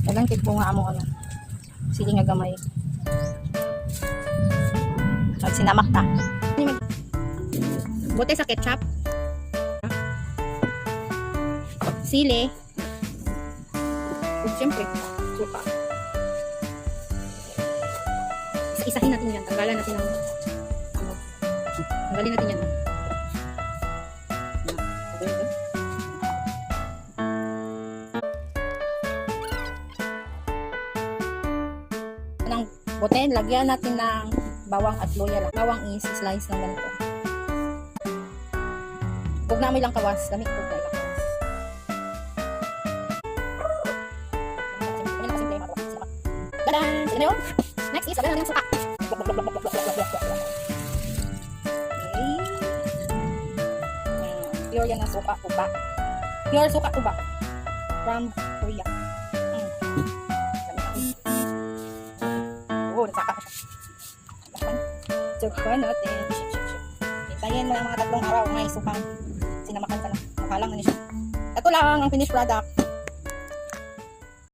Kailang tipo nga amo ano. Sige nga gamay. At sinamak ta. Bote sa ketchup. Sili. At syempre, suka. Isa-isahin natin yan. Tanggalan natin ang tanggalin natin yan. Ng bote, lagyan natin ng bawang at luya lang. Bawang is slice ng ganito. Huwag na amoy lang kawas. Lamig huwag na ilang kawas. Dadan! Sige na yun. Next is, lagyan natin yung suka. Okay. Pure yan na suka uba. Pure suka uba. From Korea. Nagsaka pa siya. Tsaka natin. Hintayin mo yung mga 3 araw. May sukang sinamakan ka na. Makalang na niya siya. Ito lang ang finished product.